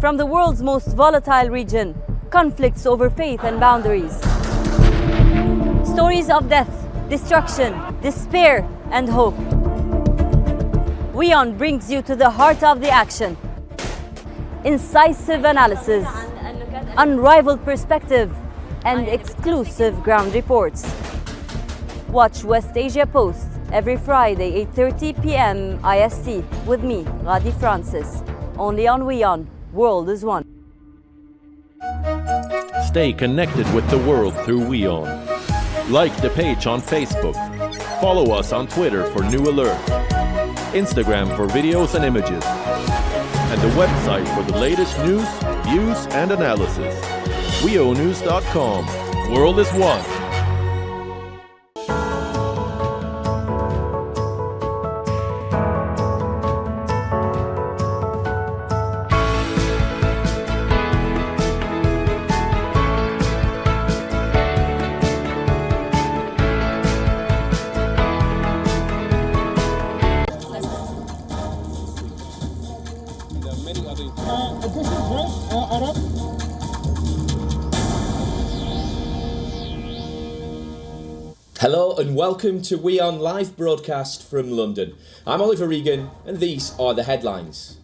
From the world's most volatile region, conflicts over faith and boundaries. Stories of death, destruction, despair, and hope. WION brings you to the heart of the action. Incisive analysis, unrivaled perspective, and exclusive ground reports. Watch West Asia Post every Friday, 8:30 p.m. IST with me, Radi Francis, only on WION. World is one. Stay connected with the world through WION. Like the page on Facebook. Follow us on Twitter for new alerts. Instagram for videos and images. And the website for the latest news, views, and analysis. WIONews.com. World is one. Hello and welcome to WION Live Broadcast from London. I'm Oliver Regan and these are the headlines.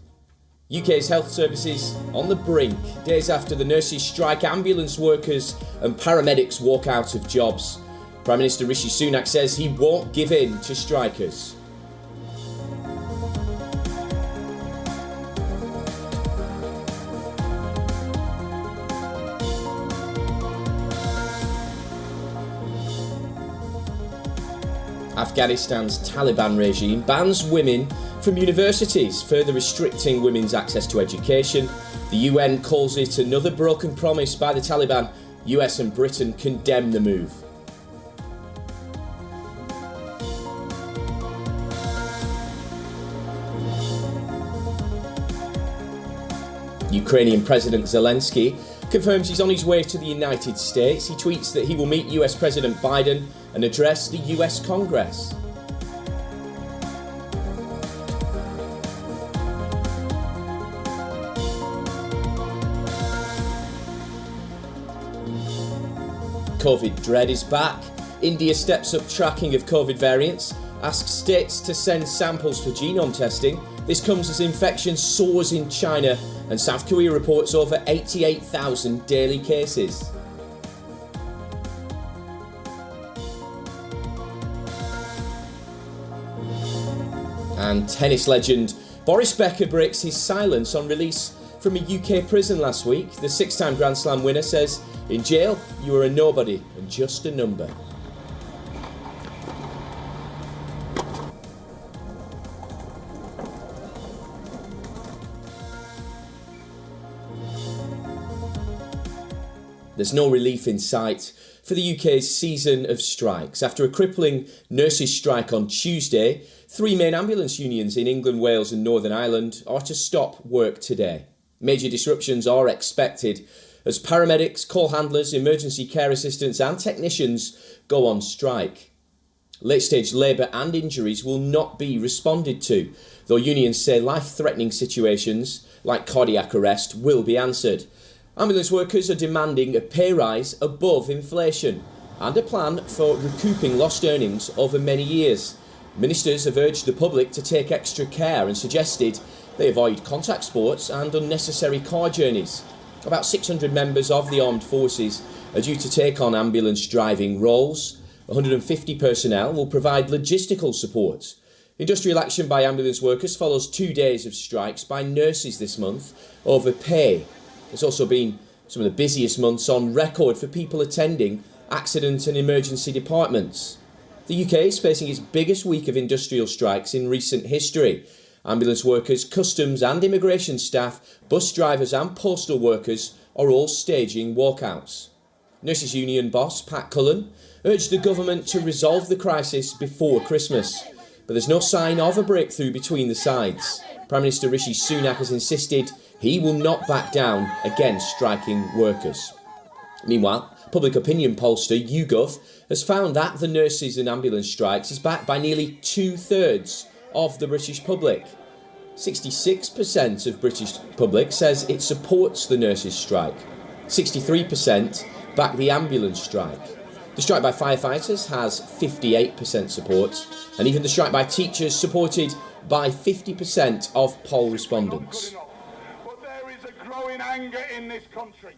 UK's health services on the brink. Days after the nurses strike, ambulance workers and paramedics walk out of jobs. Prime Minister Rishi Sunak says he won't give in to strikers. Afghanistan's Taliban regime bans women from universities, further restricting women's access to education. The UN calls it another broken promise by the Taliban. US and Britain condemn the move. Ukrainian President Zelensky confirms he's on his way to the United States. He tweets that he will meet US President Biden and address the US Congress. COVID dread is back. India steps up tracking of COVID variants, asks states to send samples for genome testing. This comes as infection soars in China, and South Korea reports over 88,000 daily cases. And tennis legend Boris Becker breaks his silence on release from a UK prison last week. The six-time Grand Slam winner says, "In jail, you were a nobody and just a number." There's no relief in sight for the UK's season of strikes. After a crippling nurses' strike on Tuesday, three main ambulance unions in England, Wales and Northern Ireland are to stop work today. Major disruptions are expected as paramedics, call handlers, emergency care assistants and technicians go on strike. Late-stage labour and injuries will not be responded to, though unions say life-threatening situations like cardiac arrest will be answered. Ambulance workers are demanding a pay rise above inflation and a plan for recouping lost earnings over many years. Ministers have urged the public to take extra care and suggested they avoid contact sports and unnecessary car journeys. About 600 members of the armed forces are due to take on ambulance driving roles. 150 personnel will provide logistical support. Industrial action by ambulance workers follows 2 days of strikes by nurses this month over pay. It's also been some of the busiest months on record for people attending accident and emergency departments. The UK is facing its biggest week of industrial strikes in recent history. Ambulance workers, customs and immigration staff, bus drivers and postal workers are all staging walkouts. Nurses Union boss Pat Cullen urged the government to resolve the crisis before Christmas, but there's no sign of a breakthrough between the sides. Prime Minister Rishi Sunak has insisted he will not back down against striking workers. Meanwhile, public opinion pollster YouGov has found that the nurses and ambulance strikes is backed by nearly 2/3 of the British public. 66% of British public says it supports the nurses' strike. 63% back the ambulance strike. The strike by firefighters has 58% support, and even the strike by teachers supported by 50% of poll respondents. But there is a growing anger in this country.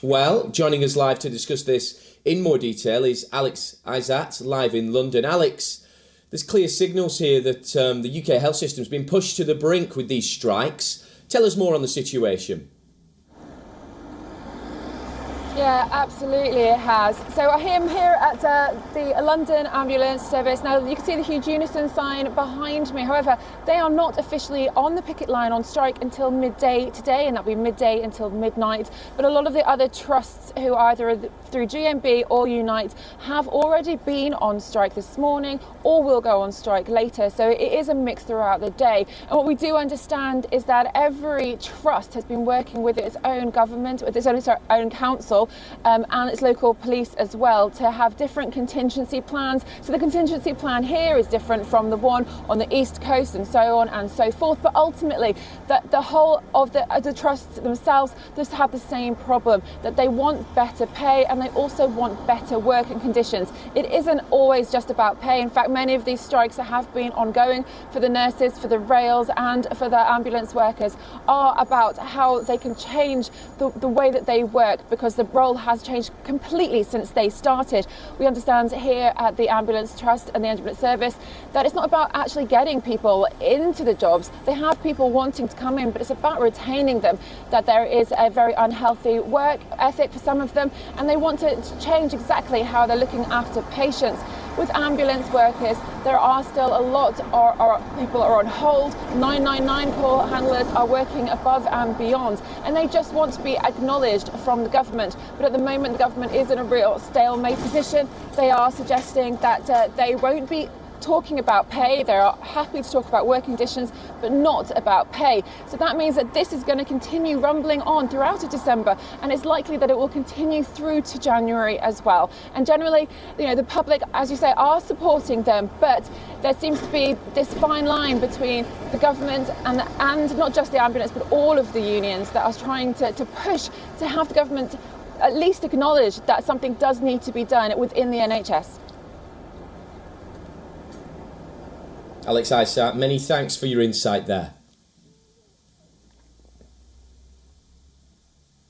Well, joining us live to discuss this in more detail is Alex Isat, live in London. Alex, there's clear signals here that the UK health system's been pushed to the brink with these strikes. Tell us more on the situation. Yeah, absolutely it has. So I am here at the London Ambulance Service. Now you can see the huge unison sign behind me. However, they are not officially on the picket line on strike until midday today, and that'll be midday until midnight. But a lot of the other trusts who are either through GMB or Unite have already been on strike this morning or will go on strike later. So it is a mix throughout the day. And what we do understand is that every trust has been working with its own government, with its own council, and its local police as well, to have different contingency plans. So the contingency plan here is different from the one on the East Coast and so on and so forth. But ultimately, the whole of the trusts themselves just have the same problem, that they want better pay and they also want better working conditions. It isn't always just about pay. In fact, many of these strikes that have been ongoing for the nurses, for the rails and for the ambulance workers are about how they can change the way that they work, because the role has changed completely since they started. We understand here at the Ambulance Trust and the Ambulance Service that it's not about actually getting people into the jobs. They have people wanting to come in, but it's about retaining them, that there is a very unhealthy work ethic for some of them, and they want to change exactly how they're looking after patients. With ambulance workers, there are still a lot of people are on hold. 999 call handlers are working above and beyond, and they just want to be acknowledged from the government. But at the moment, the government is in a real stalemate position. They are suggesting that they won't be talking about pay. They are happy to talk about working conditions, but not about pay. So that means that this is going to continue rumbling on throughout December, and it's likely that it will continue through to January as well. And generally, the public, as you say, are supporting them, but there seems to be this fine line between the government and not just the ambulance, but all of the unions that are trying to push to have the government at least acknowledge that something does need to be done within the NHS. Alex Isat, many thanks for your insight there.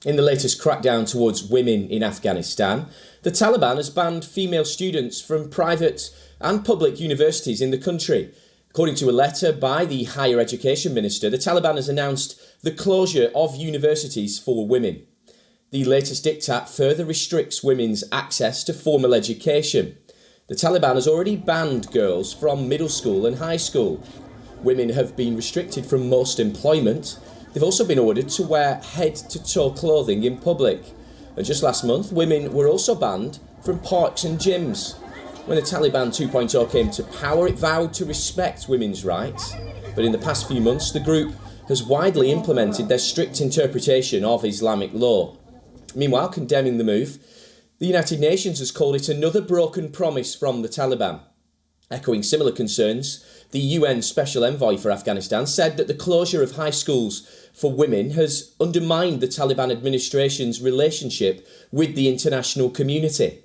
In the latest crackdown towards women in Afghanistan, the Taliban has banned female students from private and public universities in the country. According to a letter by the Higher Education Minister, the Taliban has announced the closure of universities for women. The latest diktat further restricts women's access to formal education. The Taliban has already banned girls from middle school and high school. Women have been restricted from most employment. They've also been ordered to wear head-to-toe clothing in public. And just last month, women were also banned from parks and gyms. When the Taliban 2.0 came to power, it vowed to respect women's rights. But in the past few months, the group has widely implemented their strict interpretation of Islamic law. Meanwhile, condemning the move, the United Nations has called it another broken promise from the Taliban. Echoing similar concerns, the UN Special Envoy for Afghanistan said that the closure of high schools for women has undermined the Taliban administration's relationship with the international community.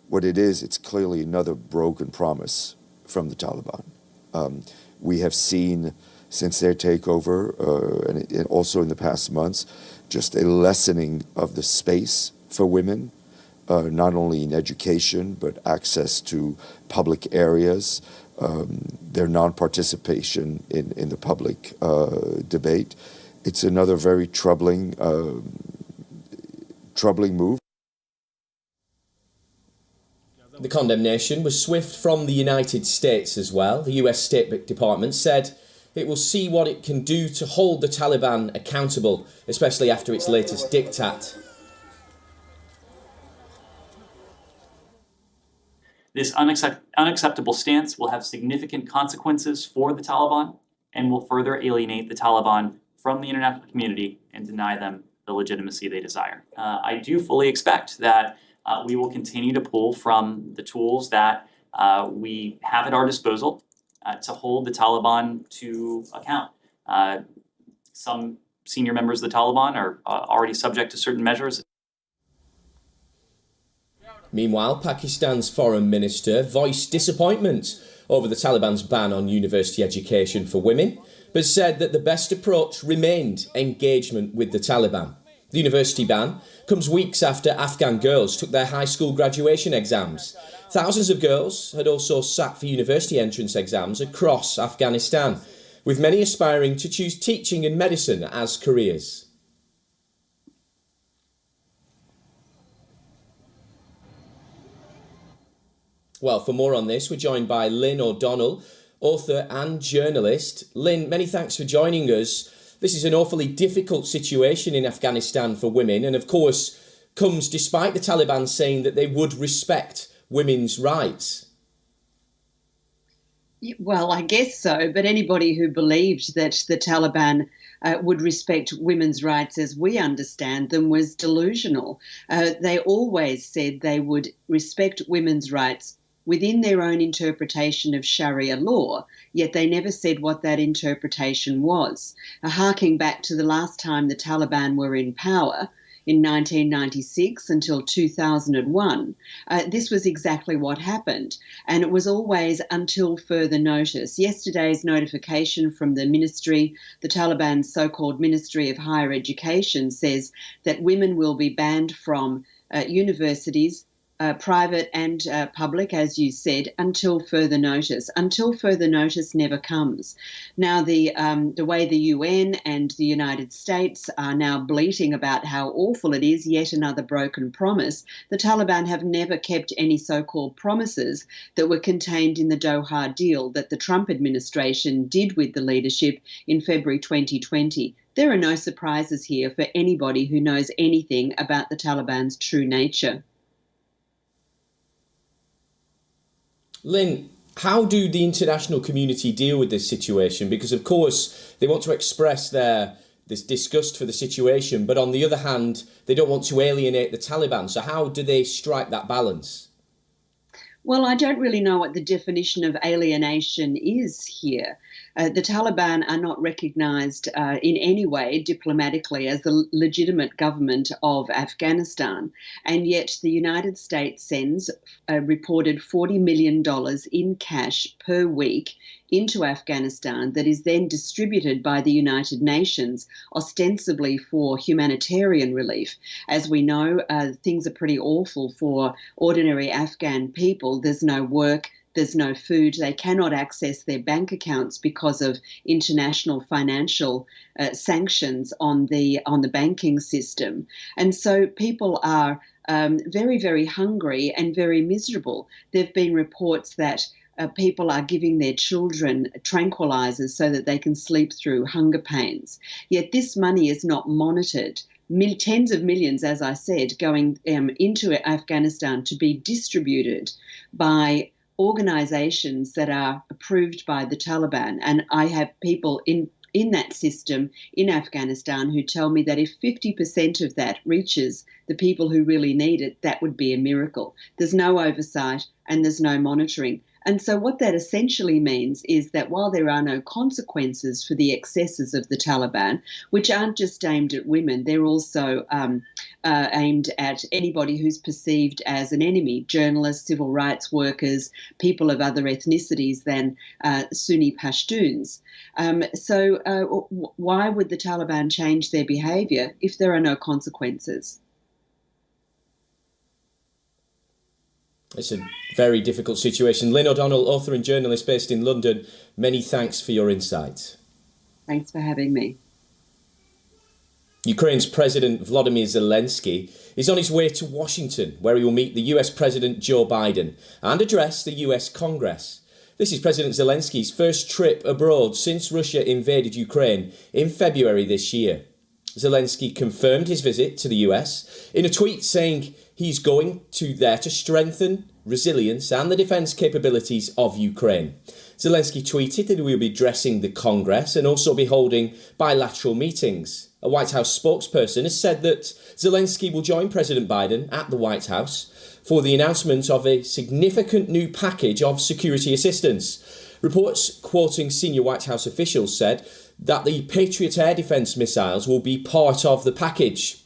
What it is, it's clearly another broken promise from the Taliban. We have seen since their takeover, and also in the past months, just a lessening of the space for women, not only in education, but access to public areas, their non-participation in the public debate. It's another very troubling move. The condemnation was swift from the United States as well. The US State Department said it will see what it can do to hold the Taliban accountable, especially after its latest diktat. This unacceptable stance will have significant consequences for the Taliban and will further alienate the Taliban from the international community and deny them the legitimacy they desire. I do fully expect that we will continue to pull from the tools that we have at our disposal to hold the Taliban to account. Some senior members of the Taliban are already subject to certain measures. Meanwhile, Pakistan's foreign minister voiced disappointment over the Taliban's ban on university education for women, but said that the best approach remained engagement with the Taliban. The university ban comes weeks after Afghan girls took their high school graduation exams. Thousands of girls had also sat for university entrance exams across Afghanistan, with many aspiring to choose teaching and medicine as careers. Well, for more on this, we're joined by Lynn O'Donnell, author and journalist. Lynn, many thanks for joining us. This is an awfully difficult situation in Afghanistan for women, and of course comes despite the Taliban saying that they would respect women's rights. Well, I guess so, but anybody who believed that the Taliban would respect women's rights as we understand them was delusional. They always said they would respect women's rights within their own interpretation of Sharia law, yet they never said what that interpretation was. Harking back to the last time the Taliban were in power, in 1996 until 2001, this was exactly what happened. And it was always until further notice. Yesterday's notification from the ministry, the Taliban's so-called Ministry of Higher Education, says that women will be banned from universities, private and public, as you said, until further notice. Until further notice never comes. Now, the way the UN and the United States are now bleating about how awful it is, yet another broken promise, the Taliban have never kept any so-called promises that were contained in the Doha deal that the Trump administration did with the leadership in February 2020. There are no surprises here for anybody who knows anything about the Taliban's true nature. Lynn, how do the international community deal with this situation? Because, of course, they want to express this disgust for the situation, but on the other hand, they don't want to alienate the Taliban. So how do they strike that balance? Well, I don't really know what the definition of alienation is here. The Taliban are not recognised in any way diplomatically as the legitimate government of Afghanistan, and yet the United States sends a reported $40 million in cash per week into Afghanistan that is then distributed by the United Nations, ostensibly for humanitarian relief. As we know, things are pretty awful for ordinary Afghan people. There's no work, there's no food, they cannot access their bank accounts because of international financial sanctions on the banking system. And so people are very, very hungry and very miserable. There have been reports that people are giving their children tranquilizers so that they can sleep through hunger pains. Yet this money is not monitored. Tens of millions, as I said, going into Afghanistan to be distributed by organizations that are approved by the Taliban. And I have people in that system in Afghanistan who tell me that if 50% of that reaches the people who really need it, that would be a miracle. There's no oversight and there's no monitoring. And so what that essentially means is that while there are no consequences for the excesses of the Taliban, which aren't just aimed at women, they're also aimed at anybody who's perceived as an enemy, journalists, civil rights workers, people of other ethnicities than Sunni Pashtuns. So why would the Taliban change their behaviour if there are no consequences? It's a very difficult situation. Lynn O'Donnell, author and journalist based in London, many thanks for your insights. Thanks for having me. Ukraine's President Volodymyr Zelensky is on his way to Washington, where he will meet the US President Joe Biden and address the US Congress. This is President Zelensky's first trip abroad since Russia invaded Ukraine in February this year. Zelensky confirmed his visit to the US in a tweet saying he's going there to strengthen resilience and the defence capabilities of Ukraine. Zelensky tweeted that he will be addressing the Congress and also be holding bilateral meetings. A White House spokesperson has said that Zelensky will join President Biden at the White House for the announcement of a significant new package of security assistance. Reports quoting senior White House officials said that the Patriot air defence missiles will be part of the package.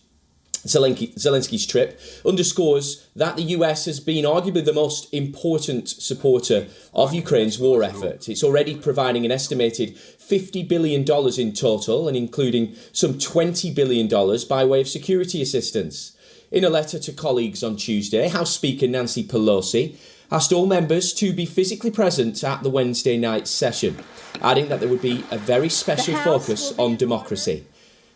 Zelensky's trip underscores that the US has been arguably the most important supporter of Ukraine's war effort. It's already providing an estimated $50 billion in total, and including some $20 billion by way of security assistance. In a letter to colleagues on Tuesday, House Speaker Nancy Pelosi asked all members to be physically present at the Wednesday night session, adding that there would be a very special focus on democracy.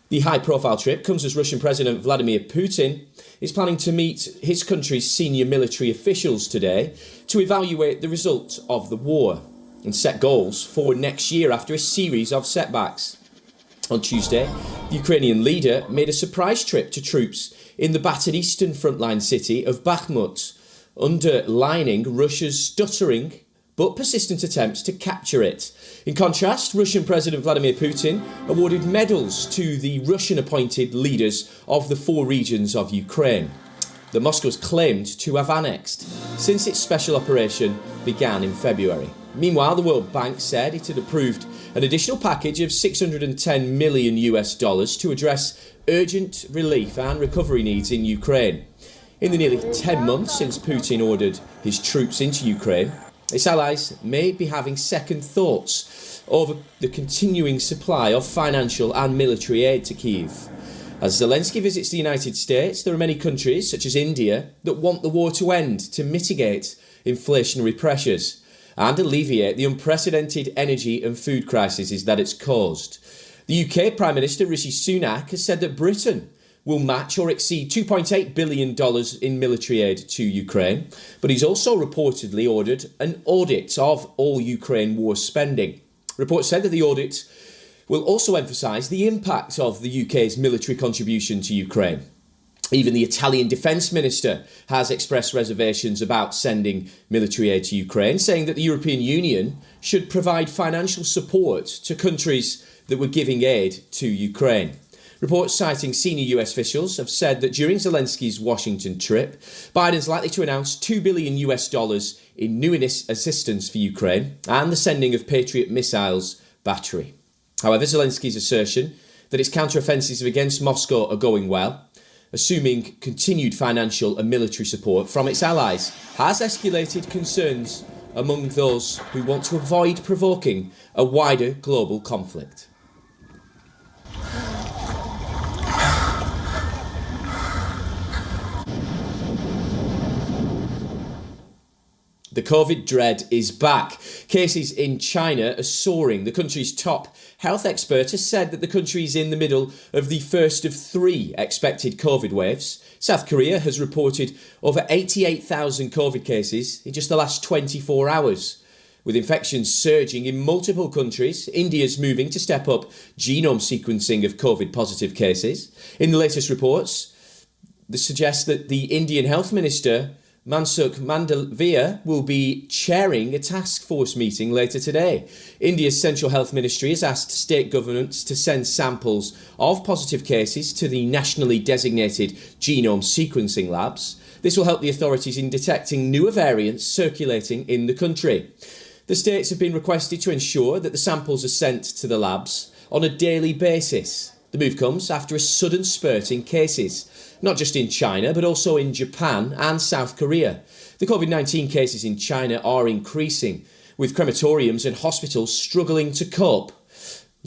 The high-profile trip comes as Russian President Vladimir Putin is planning to meet his country's senior military officials today to evaluate the result of the war and set goals for next year after a series of setbacks. On Tuesday, the Ukrainian leader made a surprise trip to troops in the battered eastern frontline city of Bakhmut, underlining Russia's stuttering but persistent attempts to capture it. In contrast, Russian President Vladimir Putin awarded medals to the Russian-appointed leaders of the 4 regions of Ukraine that Moscow's claimed to have annexed since its special operation began in February. Meanwhile, the World Bank said it had approved an additional package of $610 million to address urgent relief and recovery needs in Ukraine. In the nearly 10 months since Putin ordered his troops into Ukraine, its allies may be having second thoughts over the continuing supply of financial and military aid to Kyiv. As Zelensky visits the United States, there are many countries, such as India, that want the war to end to mitigate inflationary pressures and alleviate the unprecedented energy and food crises that it's caused. The UK Prime Minister Rishi Sunak has said that Britain will match or exceed $2.8 billion in military aid to Ukraine, but he's also reportedly ordered an audit of all Ukraine war spending. Reports said that the audit will also emphasise the impact of the UK's military contribution to Ukraine. Even the Italian Defence Minister has expressed reservations about sending military aid to Ukraine, saying that the European Union should provide financial support to countries that were giving aid to Ukraine. Reports citing senior US officials have said that during Zelensky's Washington trip, Biden's likely to announce $2 billion in new assistance for Ukraine and the sending of Patriot missiles battery. However, Zelensky's assertion that its counter-offensives against Moscow are going well, assuming continued financial and military support from its allies, has escalated concerns among those who want to avoid provoking a wider global conflict. The COVID dread is back. Cases in China are soaring. The country's top health expert has said that the country is in the middle of the first of 3 expected COVID waves. South Korea has reported over 88,000 COVID cases in just the last 24 hours. With infections surging in multiple countries, India's moving to step up genome sequencing of COVID-positive cases. In the latest reports, this suggests that the Indian Health Minister Mansukh Mandavia will be chairing a task force meeting later today. India's Central Health Ministry has asked state governments to send samples of positive cases to the nationally designated genome sequencing labs. This will help the authorities in detecting newer variants circulating in the country. The states have been requested to ensure that the samples are sent to the labs on a daily basis. The move comes after a sudden spurt in cases, not just in China, but also in Japan and South Korea. The COVID-19 cases in China are increasing, with crematoriums and hospitals struggling to cope.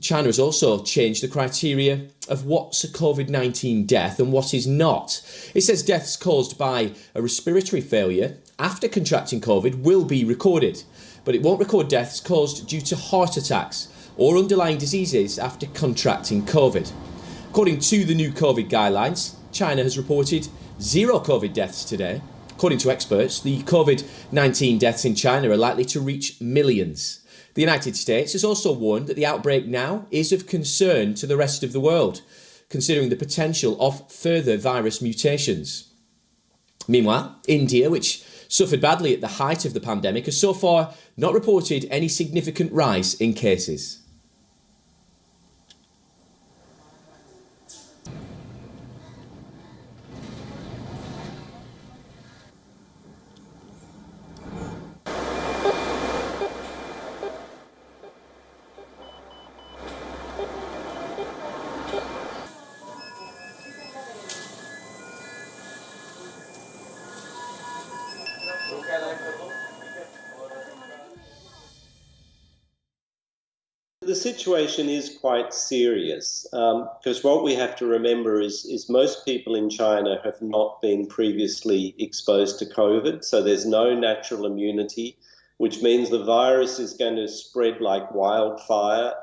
China has also changed the criteria of what's a COVID-19 death and what is not. It says deaths caused by a respiratory failure after contracting COVID will be recorded, but it won't record deaths caused due to heart attacks or underlying diseases after contracting COVID. According to the new COVID guidelines, China has reported 0 COVID deaths today. According to experts, the COVID-19 deaths in China are likely to reach millions. The United States has also warned that the outbreak now is of concern to the rest of the world, considering the potential of further virus mutations. Meanwhile, India, which suffered badly at the height of the pandemic, has so far not reported any significant rise in cases. The situation is quite serious because what we have to remember is most people in China have not been previously exposed to COVID, so there's no natural immunity, which means the virus is going to spread like wildfire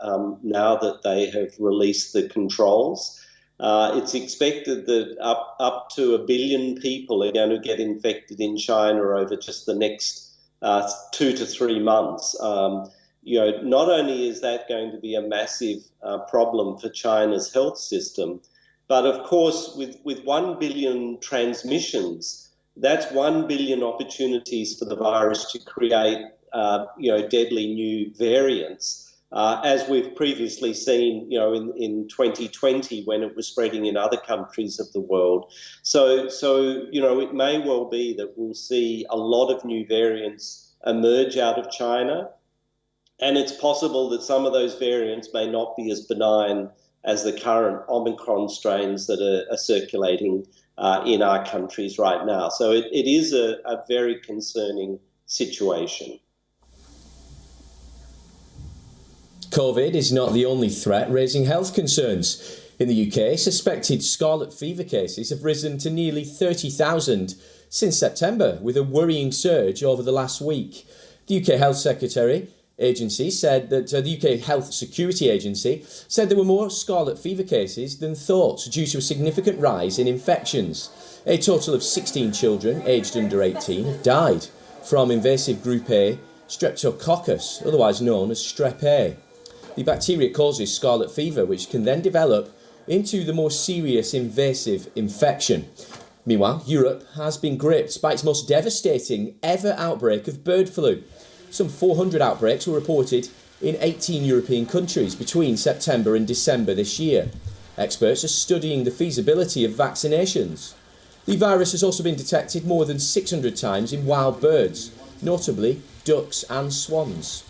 now that they have released the controls. It's expected that up to 1 billion people are going to get infected in China over just the next 2 to 3 months. Not only is that going to be a massive problem for China's health system, but of course, with 1 billion transmissions, that's 1 billion opportunities for the virus to create, deadly new variants, as we've previously seen, in 2020 when it was spreading in other countries of the world. So it may well be that we'll see a lot of new variants emerge out of China. And it's possible that some of those variants may not be as benign as the current Omicron strains that are circulating in our countries right now. So it is a very concerning situation. COVID is not the only threat raising health concerns. In the UK, suspected scarlet fever cases have risen to nearly 30,000 since September, with a worrying surge over the last week. The UK Health Secretary Agency said that the UK Health Security Agency said there were more scarlet fever cases than thought due to a significant rise in infections. A total of 16 children aged under 18 have died from invasive group A streptococcus, otherwise known as strep A. The bacteria causes scarlet fever, which can then develop into the more serious invasive infection. Meanwhile, Europe has been gripped by its most devastating ever outbreak of bird flu. Some 400 outbreaks were reported in 18 European countries between September and December this year. Experts are studying the feasibility of vaccinations. The virus has also been detected more than 600 times in wild birds, notably ducks and swans.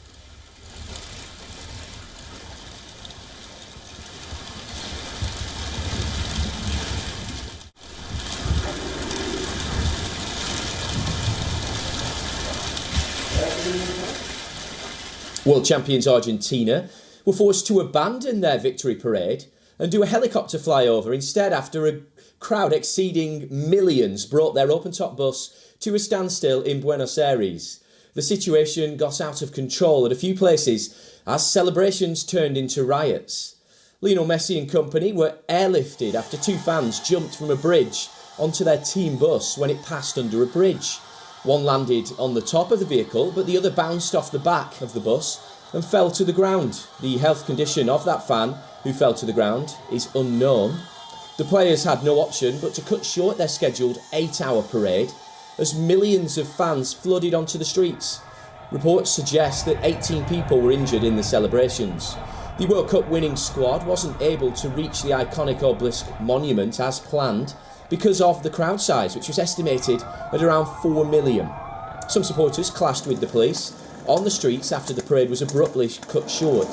World champions Argentina were forced to abandon their victory parade and do a helicopter flyover instead after a crowd exceeding millions brought their open-top bus to a standstill in Buenos Aires. The situation got out of control at a few places as celebrations turned into riots. Lionel Messi and company were airlifted after 2 fans jumped from a bridge onto their team bus when it passed under a bridge. One landed on the top of the vehicle, but the other bounced off the back of the bus and fell to the ground. The health condition of that fan who fell to the ground is unknown. The players had no option but to cut short their scheduled 8-hour parade as millions of fans flooded onto the streets. Reports suggest that 18 people were injured in the celebrations. The World Cup winning squad wasn't able to reach the iconic obelisk monument as planned because of the crowd size, which was estimated at around 4 million. Some supporters clashed with the police on the streets after the parade was abruptly cut short.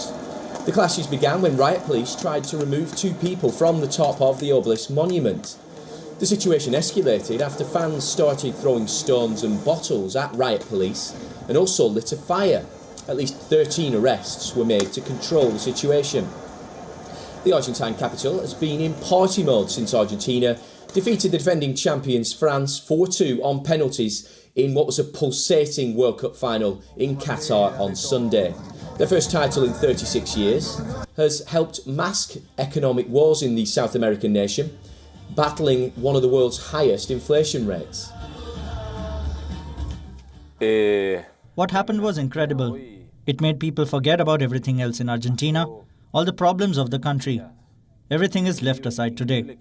The clashes began when riot police tried to remove 2 people from the top of the obelisk monument. The situation escalated after fans started throwing stones and bottles at riot police and also lit a fire. At least 13 arrests were made to control the situation. The Argentine capital has been in party mode since Argentina defeated the defending champions France 4-2 on penalties in what was a pulsating World Cup final in Qatar on Sunday. Their first title in 36 years has helped mask economic woes in the South American nation, battling one of the world's highest inflation rates. What happened was incredible. It made people forget about everything else in Argentina, all the problems of the country. Everything is left aside today.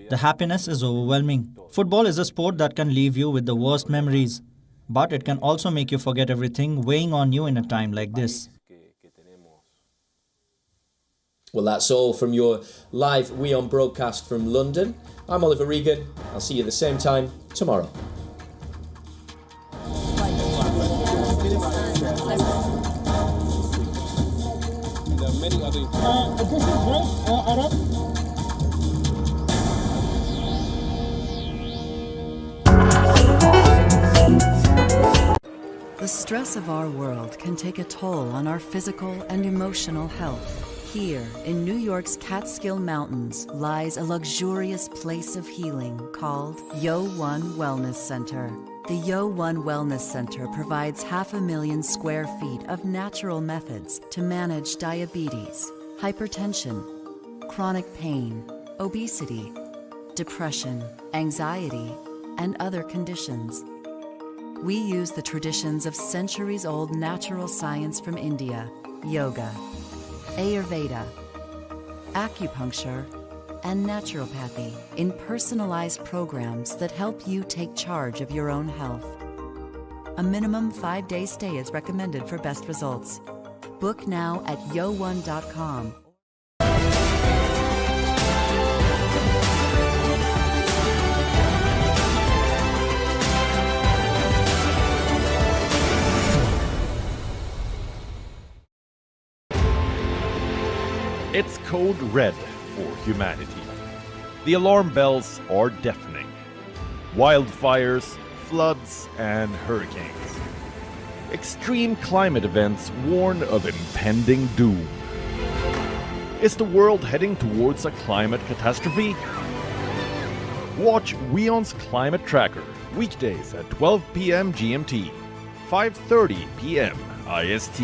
The happiness is overwhelming. Football is a sport that can leave you with the worst memories, but it can also make you forget everything weighing on you in a time like this. Well, that's all from your live WION broadcast from London. I'm Oliver Regan. I'll see you at the same time tomorrow. The stress of our world can take a toll on our physical and emotional health. Here, in New York's Catskill Mountains, lies a luxurious place of healing called WION Wellness Center. The WION Wellness Center provides 500,000 square feet of natural methods to manage diabetes, hypertension, chronic pain, obesity, depression, anxiety, and other conditions. We use the traditions of centuries-old natural science from India, yoga, Ayurveda, acupuncture, and naturopathy in personalized programs that help you take charge of your own health. A minimum 5-day stay is recommended for best results. Book now at yo1.com. It's code red for humanity. The alarm bells are deafening. Wildfires, floods, and hurricanes. Extreme climate events warn of impending doom. Is the world heading towards a climate catastrophe? Watch WION's Climate Tracker weekdays at 12 p.m. GMT, 5:30 p.m. IST.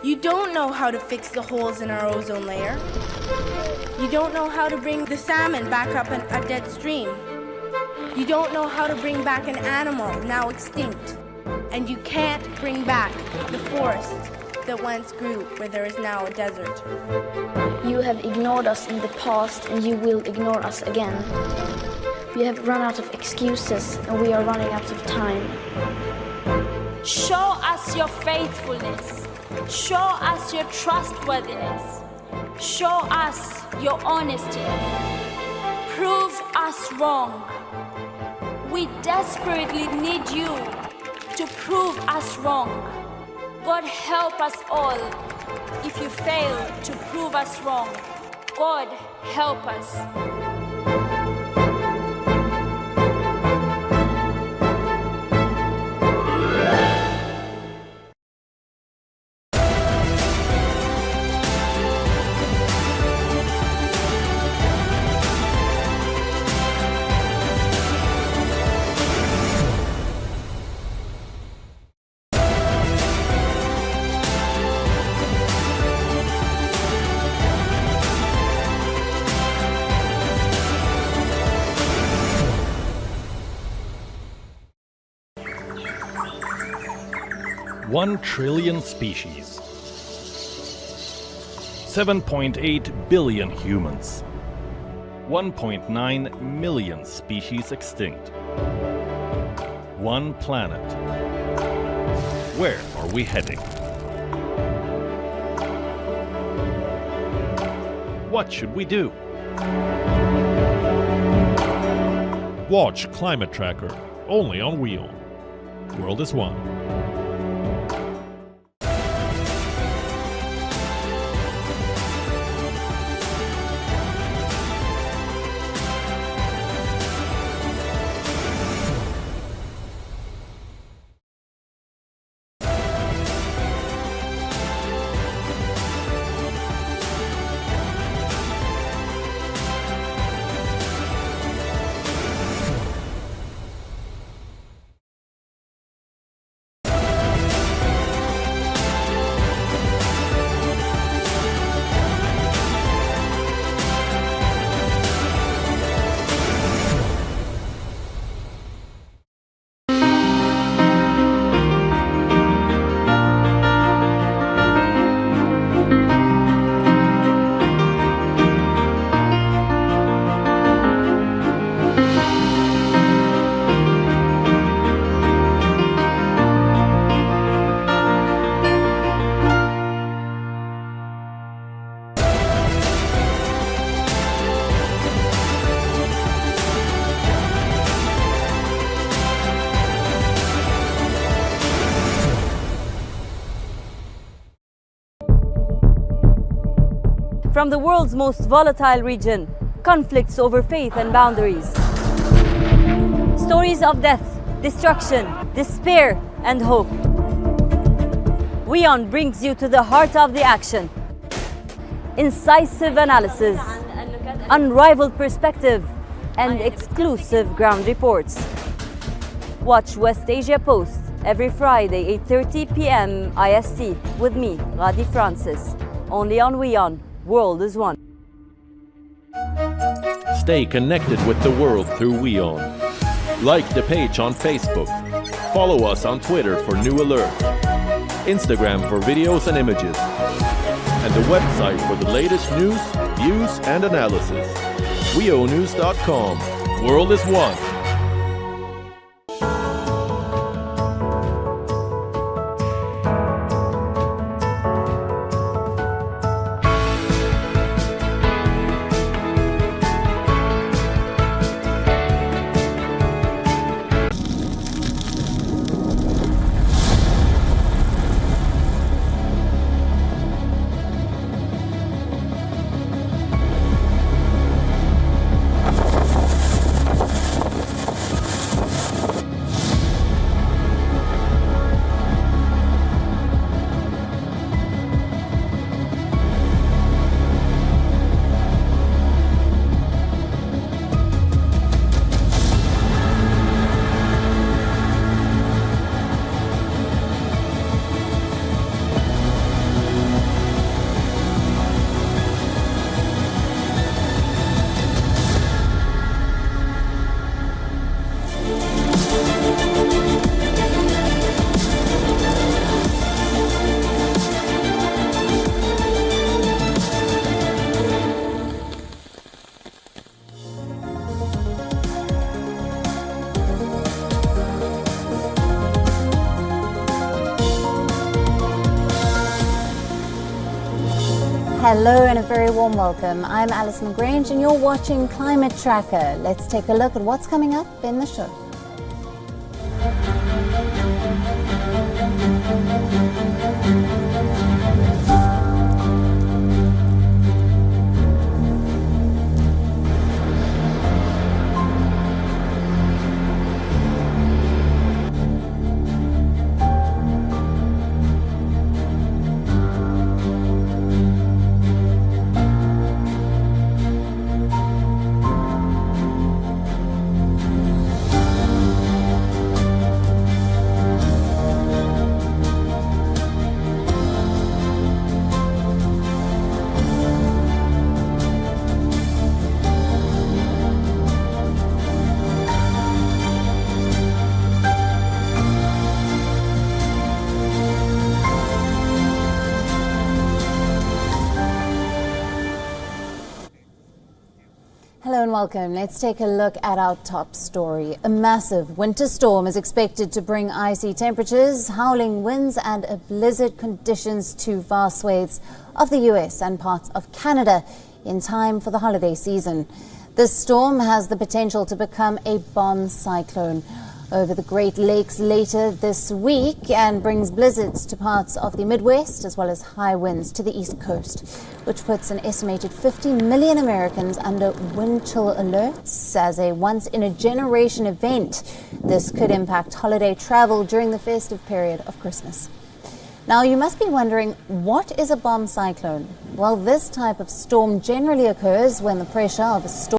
You don't know how to fix the holes in our ozone layer. You don't know how to bring the salmon back up a dead stream. You don't know how to bring back an animal now extinct. And you can't bring back the forest that once grew where there is now a desert. You have ignored us in the past and you will ignore us again. We have run out of excuses and we are running out of time. Show us your faithfulness. Show us your trustworthiness. Show us your honesty. Prove us wrong. We desperately need you to prove us wrong. God help us all if you fail to prove us wrong. God help us. $1 trillion species. 7.8 billion humans. 1.9 million species extinct. One planet. Where are we heading? What should we do? Watch Climate Tracker, only on WION. World is one. From the world's most volatile region, conflicts over faith and boundaries. Stories of death, destruction, despair, and hope. WION brings you to the heart of the action. Incisive analysis, unrivaled perspective, and exclusive ground reports. Watch West Asia Post every Friday, 8:30 p.m. IST with me, Radi Francis, only on WION. World is one. Stay connected with the world through WION. Like the page on Facebook. Follow us on Twitter for new alerts. Instagram for videos and images. And the website for the latest news, views, and analysis. WIONews.com. World is one. Hello and a very warm welcome. I'm Alison Grange and you're watching Climate Tracker. Let's take a look at what's coming up in the show. Hello and welcome. Let's take a look at our top story. A massive winter storm is expected to bring icy temperatures, howling winds and blizzard conditions to vast swathes of the US and parts of Canada in time for the holiday season. This storm has the potential to become a bomb cyclone over the Great Lakes later this week and brings blizzards to parts of the Midwest as well as high winds to the East Coast, which puts an estimated 50 million Americans under wind chill alerts as a once-in-a-generation event. This could impact holiday travel during the festive period of Christmas. Now, you must be wondering, what is a bomb cyclone? Well, this type of storm generally occurs when the pressure of a storm